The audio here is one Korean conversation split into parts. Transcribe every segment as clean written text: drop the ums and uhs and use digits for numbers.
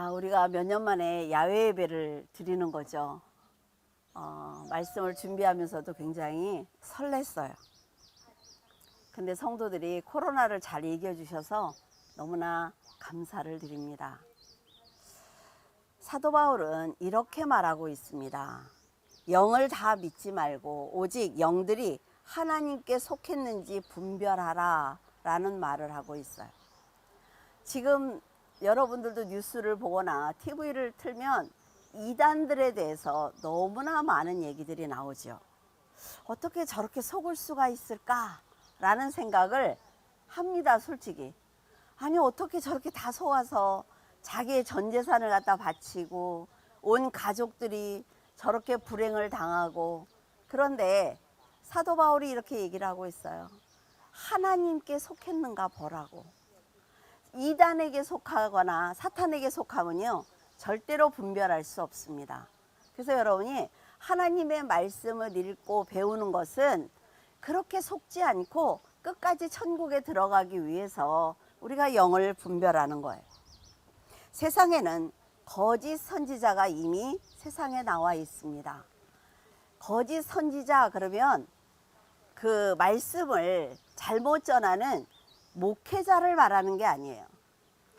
우리가 몇 년 만에 야외 예배를 드리는 거죠. 말씀을 준비하면서도 굉장히 설렜어요. 근데 성도들이 코로나를 잘 이겨주셔서 너무나 감사를 드립니다. 사도 바울은 이렇게 말하고 있습니다. 영을 다 믿지 말고 오직 영들이 하나님께 속했는지 분별하라 라는 말을 하고 있어요. 지금 여러분들도 뉴스를 보거나 TV를 틀면 이단들에 대해서 너무나 많은 얘기들이 나오죠. 어떻게 저렇게 속을 수가 있을까? 라는 생각을 합니다, 솔직히. 아니, 어떻게 저렇게 다 속아서 자기의 전 재산을 갖다 바치고 온 가족들이 저렇게 불행을 당하고. 그런데 사도 바울이 이렇게 얘기를 하고 있어요. 하나님께 속했는가 보라고. 이단에게 속하거나 사탄에게 속하면요 절대로 분별할 수 없습니다. 그래서 여러분이 하나님의 말씀을 읽고 배우는 것은 그렇게 속지 않고 끝까지 천국에 들어가기 위해서 우리가 영을 분별하는 거예요. 세상에는 거짓 선지자가 이미 세상에 나와 있습니다. 거짓 선지자 그러면 그 말씀을 잘못 전하는 목회자를 말하는 게 아니에요.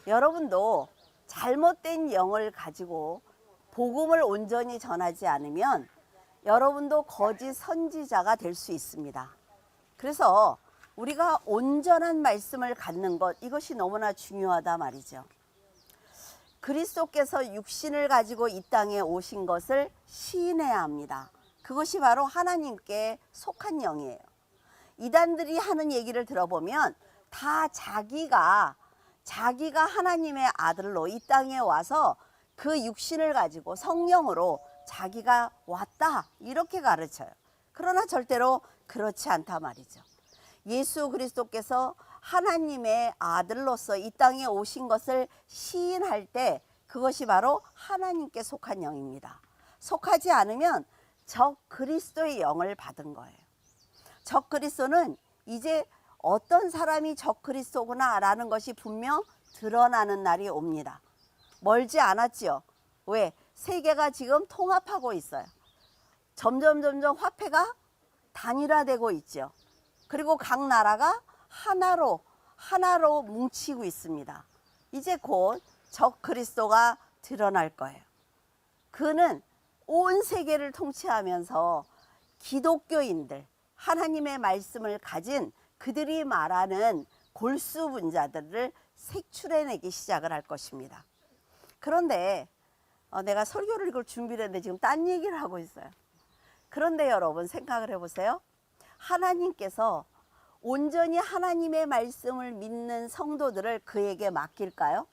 여러분도 잘못된 영을 가지고 복음을 온전히 전하지 않으면 여러분도 거짓 선지자가 될 수 있습니다. 그래서 우리가 온전한 말씀을 갖는 것, 이것이 너무나 중요하다 말이죠. 그리스도께서 육신을 가지고 이 땅에 오신 것을 시인해야 합니다. 그것이 바로 하나님께 속한 영이에요. 이단들이 하는 얘기를 들어보면 다 자기가 하나님의 아들로 이 땅에 와서 그 육신을 가지고 성령으로 자기가 왔다 이렇게 가르쳐요. 그러나 절대로 그렇지 않다 말이죠. 예수 그리스도께서 하나님의 아들로서 이 땅에 오신 것을 시인할 때 그것이 바로 하나님께 속한 영입니다. 속하지 않으면 적 그리스도의 영을 받은 거예요. 적 그리스도는 이제 어떤 사람이 적 그리스도구나 라는 것이 분명 드러나는 날이 옵니다. 멀지 않았지요. 왜? 세계가 지금 통합하고 있어요. 점점 화폐가 단일화되고 있죠. 그리고 각 나라가 하나로 뭉치고 있습니다. 이제 곧 적 그리스도가 드러날 거예요. 그는 온 세계를 통치하면서 기독교인들, 하나님의 말씀을 가진 그들이 말하는 골수분자들을 색출해내기 시작을 할 것입니다. 그런데 내가 설교를 이걸 준비를 했는데 지금 딴 얘기를 하고 있어요. 그런데 여러분 생각을 해보세요. 하나님께서 온전히 하나님의 말씀을 믿는 성도들을 그에게 맡길까요?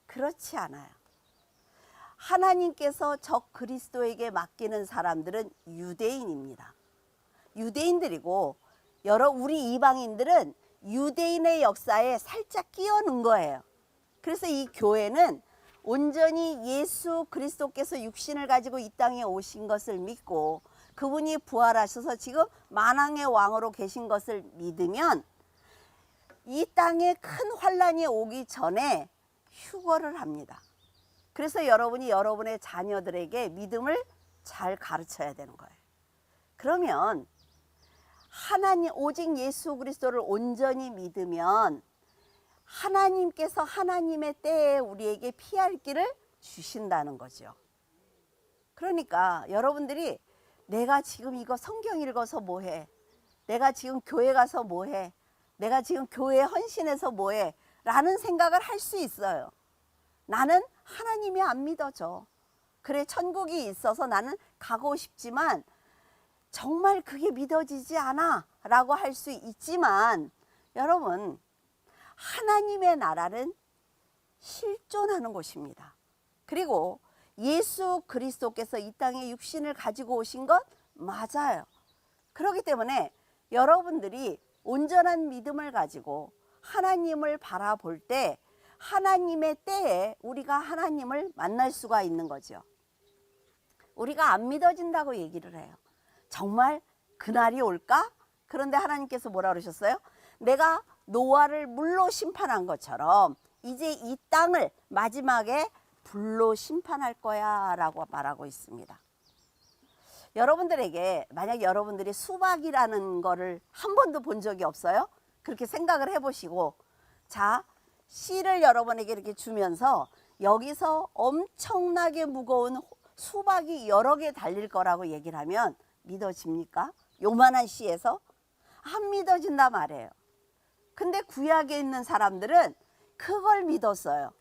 그렇지 않아요. 하나님께서 적 그리스도에게 맡기는 사람들은 유대인입니다. 유대인들이고 우리 이방인들은 유대인의 역사에 살짝 끼어는 거예요. 그래서 이 교회는 온전히 예수 그리스도께서 육신을 가지고 이 땅에 오신 것을 믿고 그분이 부활하셔서 지금 만왕의 왕으로 계신 것을 믿으면 이 땅에 큰 환란이 오기 전에 휴거를 합니다. 그래서 여러분이 여러분의 자녀들에게 믿음을 잘 가르쳐야 되는 거예요. 그러면 오직 예수 그리스도를 온전히 믿으면 하나님께서 하나님의 때에 우리에게 피할 길을 주신다는 거죠. 그러니까 여러분들이 내가 지금 이거 성경 읽어서 뭐해? 내가 지금 교회 가서 뭐해? 내가 지금 교회에 헌신해서 뭐해? 라는 생각을 할 수 있어요. 나는 하나님이 안 믿어져. 그래, 천국이 있어서 나는 가고 싶지만 정말 그게 믿어지지 않아 라고 할 수 있지만 여러분, 하나님의 나라는 실존하는 곳입니다. 그리고 예수 그리스도께서 이 땅에 육신을 가지고 오신 것 맞아요. 그렇기 때문에 여러분들이 온전한 믿음을 가지고 하나님을 바라볼 때 하나님의 때에 우리가 하나님을 만날 수가 있는 거죠. 우리가 안 믿어진다고 얘기를 해요. 정말 그날이 올까? 그런데 하나님께서 뭐라 그러셨어요? 내가 노아를 물로 심판한 것처럼 이제 이 땅을 마지막에 불로 심판할 거야 라고 말하고 있습니다. 여러분들에게 만약 여러분들이 수박이라는 거를 한 번도 본 적이 없어요? 그렇게 생각을 해보시고, 자, 씨를 여러분에게 이렇게 주면서 여기서 엄청나게 무거운 수박이 여러 개 달릴 거라고 얘기를 하면 믿어집니까? 요만한 씨에서? 안 믿어진단 말이에요. 근데 구약에 있는 사람들은 그걸 믿었어요.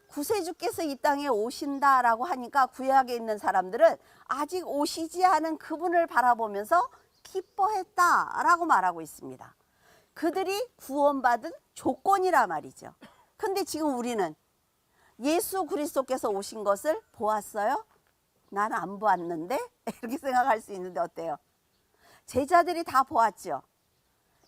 구세주께서 이 땅에 오신다라고 하니까 구약에 있는 사람들은 아직 오시지 않은 그분을 바라보면서 기뻐했다라고 말하고 있습니다. 그들이 구원받은 조건이라 말이죠. 근데 지금 우리는 예수 그리스도께서 오신 것을 보았어요? 난 안 보았는데? 이렇게 생각할 수 있는데 어때요? 제자들이 다 보았죠.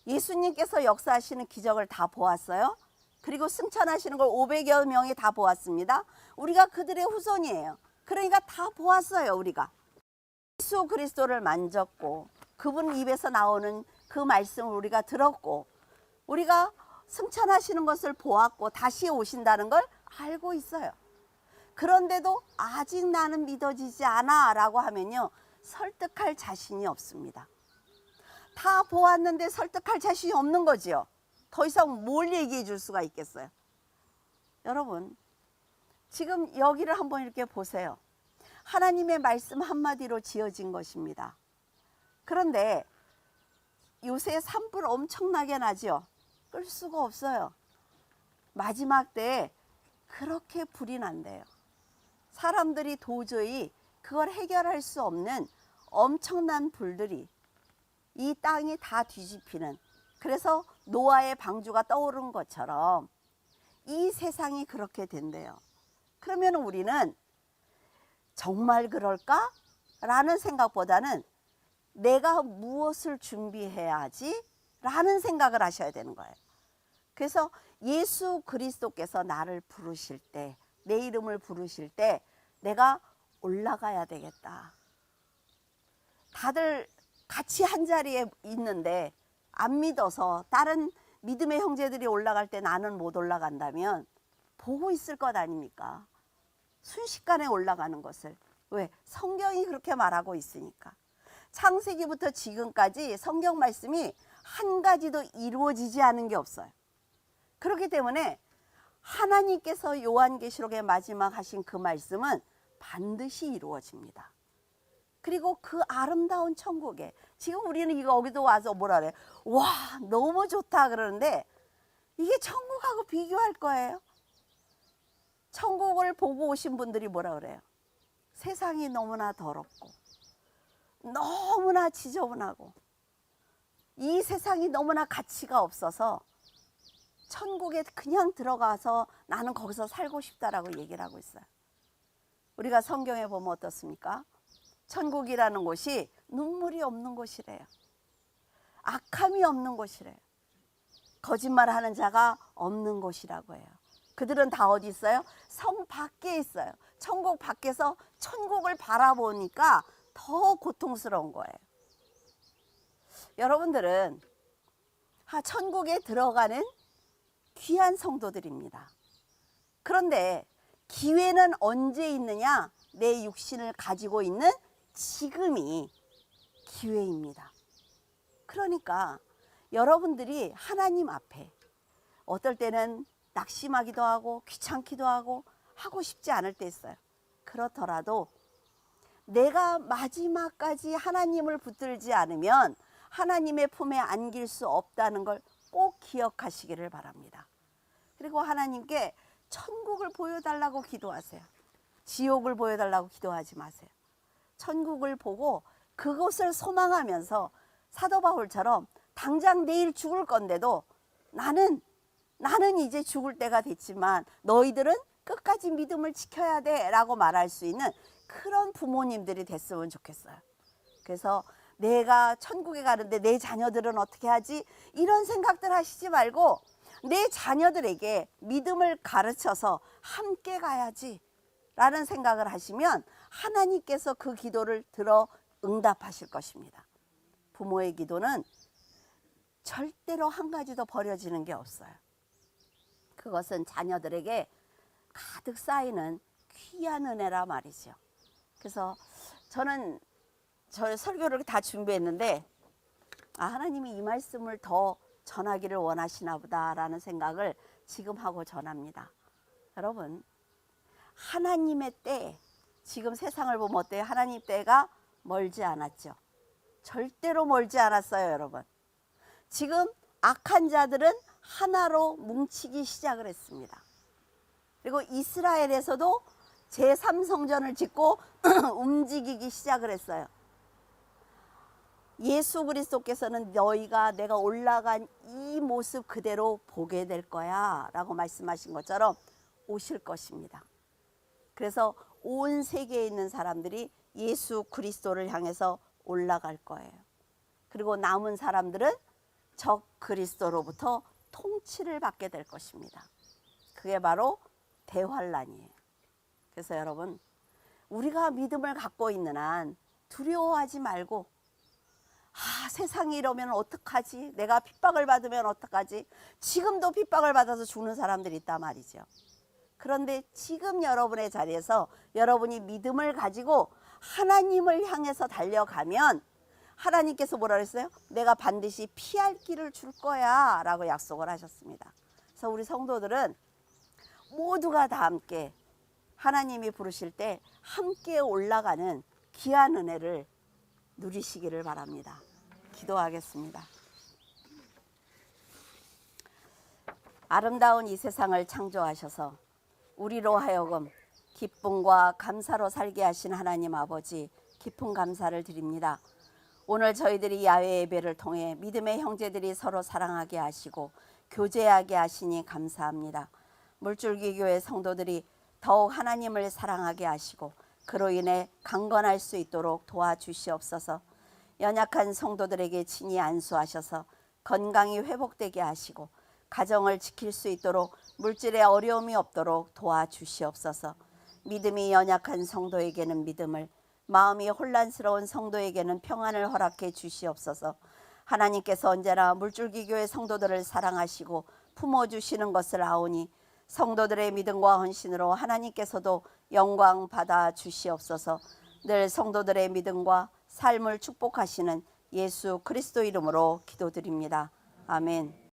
예수님께서 역사하시는 기적을 다 보았어요. 그리고 승천하시는 걸 500여 명이 다 보았습니다. 우리가 그들의 후손이에요. 그러니까 다 보았어요. 우리가 예수 그리스도를 만졌고 그분 입에서 나오는 그 말씀을 우리가 들었고 우리가 승천하시는 것을 보았고 다시 오신다는 걸 알고 있어요. 그런데도 아직 나는 믿어지지 않아 라고 하면요, 설득할 자신이 없습니다. 다 보았는데 설득할 자신이 없는 거지요. 더 이상 뭘 얘기해 줄 수가 있겠어요? 여러분, 지금 여기를 한번 이렇게 보세요. 하나님의 말씀 한마디로 지어진 것입니다. 그런데 요새 산불 엄청나게 나죠. 끌 수가 없어요. 마지막 때에 그렇게 불이 난대요. 사람들이 도저히 그걸 해결할 수 없는 엄청난 불들이 이 땅이 다 뒤집히는, 그래서 노아의 방주가 떠오른 것처럼 이 세상이 그렇게 된대요. 그러면 우리는 정말 그럴까? 라는 생각보다는 내가 무엇을 준비해야지? 라는 생각을 하셔야 되는 거예요. 그래서 예수 그리스도께서 나를 부르실 때, 내 이름을 부르실 때 내가 올라가야 되겠다. 다들 같이 한 자리에 있는데 안 믿어서 다른 믿음의 형제들이 올라갈 때 나는 못 올라간다면 보고 있을 것 아닙니까? 순식간에 올라가는 것을. 왜? 성경이 그렇게 말하고 있으니까. 창세기부터 지금까지 성경 말씀이 한 가지도 이루어지지 않은 게 없어요. 그렇기 때문에 하나님께서 요한계시록의 마지막 하신 그 말씀은 반드시 이루어집니다. 그리고 그 아름다운 천국에, 지금 우리는 이거 여기도 와서 뭐라 그래? 와, 너무 좋다 그러는데 이게 천국하고 비교할 거예요? 천국을 보고 오신 분들이 뭐라 그래요? 세상이 너무나 더럽고 너무나 지저분하고 이 세상이 너무나 가치가 없어서 천국에 그냥 들어가서 나는 거기서 살고 싶다라고 얘기를 하고 있어요. 우리가 성경에 보면 어떻습니까? 천국이라는 곳이 눈물이 없는 곳이래요. 악함이 없는 곳이래요. 거짓말하는 자가 없는 곳이라고 해요. 그들은 다 어디 있어요? 성 밖에 있어요. 천국 밖에서 천국을 바라보니까 더 고통스러운 거예요. 여러분들은 천국에 들어가는 귀한 성도들입니다. 그런데 기회는 언제 있느냐? 내 육신을 가지고 있는 지금이 기회입니다. 그러니까 여러분들이 하나님 앞에 어떨 때는 낙심하기도 하고 귀찮기도 하고 하고 싶지 않을 때 있어요. 그렇더라도 내가 마지막까지 하나님을 붙들지 않으면 하나님의 품에 안길 수 없다는 걸 꼭 기억하시기를 바랍니다. 그리고 하나님께 천국을 보여달라고 기도하세요. 지옥을 보여달라고 기도하지 마세요. 천국을 보고 그것을 소망하면서 사도 바울처럼 당장 내일 죽을 건데도 나는 이제 죽을 때가 됐지만 너희들은 끝까지 믿음을 지켜야 돼 라고 말할 수 있는 그런 부모님들이 됐으면 좋겠어요. 그래서 내가 천국에 가는데 내 자녀들은 어떻게 하지? 이런 생각들 하시지 말고 내 자녀들에게 믿음을 가르쳐서 함께 가야지 라는 생각을 하시면 하나님께서 그 기도를 들어 응답하실 것입니다. 부모의 기도는 절대로 한 가지도 버려지는 게 없어요. 그것은 자녀들에게 가득 쌓이는 귀한 은혜라 말이죠. 그래서 저는 저 설교를 다 준비했는데 하나님이 이 말씀을 더 전하기를 원하시나 보다라는 생각을 지금 하고 전합니다. 여러분, 하나님의 때, 지금 세상을 보면 어때요? 하나님 때가 멀지 않았죠. 절대로 멀지 않았어요, 여러분. 지금 악한 자들은 하나로 뭉치기 시작을 했습니다. 그리고 이스라엘에서도 제3성전을 짓고 움직이기 시작을 했어요. 예수 그리스도께서는 너희가 내가 올라간 이 모습 그대로 보게 될 거야 라고 말씀하신 것처럼 오실 것입니다. 그래서 온 세계에 있는 사람들이 예수 그리스도를 향해서 올라갈 거예요. 그리고 남은 사람들은 적 그리스도로부터 통치를 받게 될 것입니다. 그게 바로 대환란이에요. 그래서 여러분, 우리가 믿음을 갖고 있는 한 두려워하지 말고 세상이 이러면 어떡하지? 내가 핍박을 받으면 어떡하지? 지금도 핍박을 받아서 죽는 사람들이 있단 말이죠. 그런데 지금 여러분의 자리에서 여러분이 믿음을 가지고 하나님을 향해서 달려가면 하나님께서 뭐라 그랬어요? 내가 반드시 피할 길을 줄 거야 라고 약속을 하셨습니다. 그래서 우리 성도들은 모두가 다 함께 하나님이 부르실 때 함께 올라가는 귀한 은혜를 누리시기를 바랍니다. 기도하겠습니다. 아름다운 이 세상을 창조하셔서 우리로 하여금 기쁨과 감사로 살게 하신 하나님 아버지, 깊은 감사를 드립니다. 오늘 저희들이 야외 예배를 통해 믿음의 형제들이 서로 사랑하게 하시고 교제하게 하시니 감사합니다. 물줄기 교회 성도들이 더욱 하나님을 사랑하게 하시고 그로 인해 강건할 수 있도록 도와주시옵소서. 연약한 성도들에게 친히 안수하셔서 건강이 회복되게 하시고 가정을 지킬 수 있도록 물질에 어려움이 없도록 도와주시옵소서. 믿음이 연약한 성도에게는 믿음을, 마음이 혼란스러운 성도에게는 평안을 허락해 주시옵소서. 하나님께서 언제나 물줄기 교회 성도들을 사랑하시고 품어주시는 것을 아오니 성도들의 믿음과 헌신으로 하나님께서도 영광 받아 주시옵소서. 늘 성도들의 믿음과 삶을 축복하시는 예수 그리스도 이름으로 기도드립니다. 아멘.